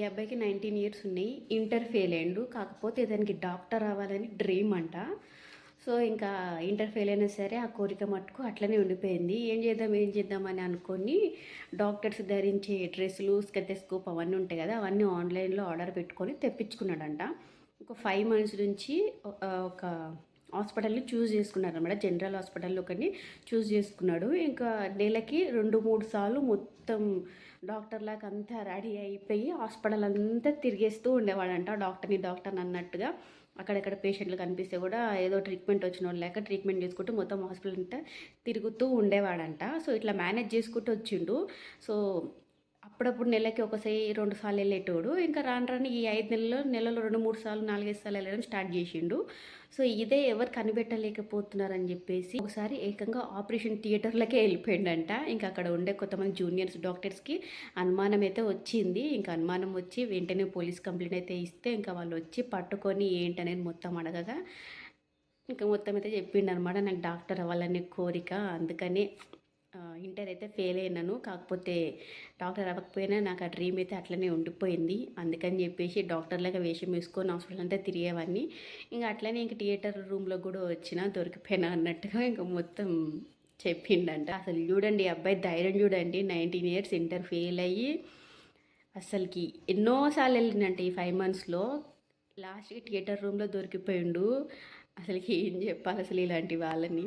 ఈ అబ్బాయికి 19 ఇయర్స్ ఉన్నాయి. ఇంటర్ ఫెయిల్ అయ్యిండు. కాకపోతే దానికి డాక్టర్ అవ్వాలని డ్రీమ్ అంట. సో, ఇంకా ఇంటర్ ఫెయిల్ అయినా సరే ఆ కోరిక మట్టుకు అట్లనే ఉండిపోయింది. ఏం చేద్దాం అని అనుకోని డాక్టర్స్ ధరించే డ్రెస్సులు, స్టెతస్కోప్ అవన్నీ ఉంటాయి కదా! అవన్నీ ఆన్‌లైన్‌లో ఆర్డర్ పెట్టుకొని తెప్పించుకున్నాడంట. ఒక 5 మంత్స్ నుంచి ఒక హాస్పిటల్‌ని చూజ్ చేసుకున్నారనమాట. జనరల్ హాస్పిటల్‌లో ఒకడిని చూజ్ చేసుకున్నాడు. ఇంకా నెలకి 2, 3 సార్లు మొత్తం డాక్టర్‌లాగా అంతా రెడీ అయిపోయి హాస్పిటల్ అంతా తిరిగేస్తూ ఉండేవాడంట. డాక్టర్‌ని అన్నట్టుగా. అక్కడక్కడ పేషెంట్లు కనిపిస్తే కూడా ఏదో ట్రీట్మెంట్ వచ్చినోళ్ళు లేక ట్రీట్మెంట్ చేసుకుంటూ మొత్తం హాస్పిటల్ అంతా తిరుగుతూ ఉండేవాడంట. సో, ఇట్లా మేనేజ్ చేసుకుంటూ వచ్చిండు. సో, అప్పుడప్పుడు నెలకి ఒకసారి 2 సార్లు వెళ్ళేటోడు. ఇంకా రాను రాను ఈ 5 నెలలో 2, 3 సార్లు 4, 5 సార్లు వెళ్ళడం స్టార్ట్ చేసిండు. సో, ఇదే ఎవరు కనిపెట్టలేకపోతున్నారని చెప్పేసి ఒకసారి ఏకంగా ఆపరేషన్ థియేటర్‌లకే వెళ్ళిపోయిండంట. ఇంకా అక్కడ ఉండే కొంతమంది జూనియర్స్ డాక్టర్స్‌కి అనుమానం అయితే వచ్చింది. ఇంకా అనుమానం వచ్చి వెంటనే పోలీస్ కంప్లెయింట్ అయితే ఇస్తే ఇంకా వాళ్ళు వచ్చి పట్టుకొని ఏంటనేది మొత్తం అడగగా ఇంకా మొత్తం అయితే చెప్పిండనమాట. నాకు డాక్టర్ అవ్వాలనే కోరిక. అందుకని ఇంటర్ అయితే ఫెయిల్ అయినాను. కాకపోతే డాక్టర్ అవ్వకపోయినా నాకు ఆ డ్రీమ్ అయితే అట్లనే ఉండిపోయింది. అందుకని చెప్పేసి డాక్టర్‌లాగా వేషం వేసుకొని హాస్పిటల్ అంతా తిరిగేవాడిని. ఇంక అట్లనే ఇంక థియేటర్ రూమ్‌లో కూడా వచ్చిన దొరికిపోయినా అన్నట్టుగా ఇంక మొత్తం చెప్పిండంట. అసలు చూడండి ఈ అబ్బాయి ధైర్యం చూడండి. 19 ఇయర్స్ ఇంటర్ ఫెయిల్ అయ్యి అస్సలకి ఎన్నో సార్లు వెళ్ళిండంట ఈ 5 మంత్స్‌లో. లాస్ట్‌కి థియేటర్ రూమ్‌లో దొరికిపోయిండు. అసలకి ఏం చెప్పాలి అసలు ఇలాంటి వాళ్ళని.